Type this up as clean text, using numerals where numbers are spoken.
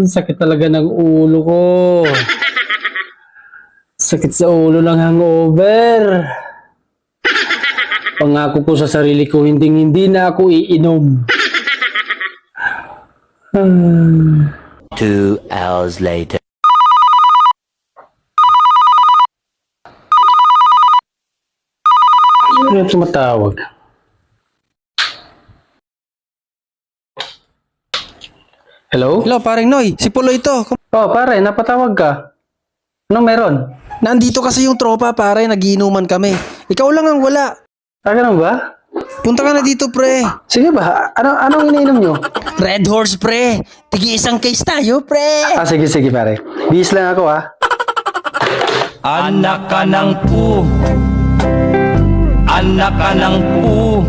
Sakit talaga ng ulo ko. Sakit sa ulo ng hangover. Pangako ko sa sarili ko, hindi na ako iinom. 2 hours later. Ano tumatawag? Hello? Hello, paring Noy. Si Pulo ito. Oh, pare, napatawag ka. Anong meron? Nandito kasi yung tropa, pare. Nagiinuman kami. Ikaw lang ang wala. Ganun ba? Punta ka na dito, pre. Sige ba? Anong iniinom nyo? Red Horse, pre. Tigi isang case tayo, pre. Sige pare. Bihis lang ako Anak ka ng pu. Anak ka ng pu.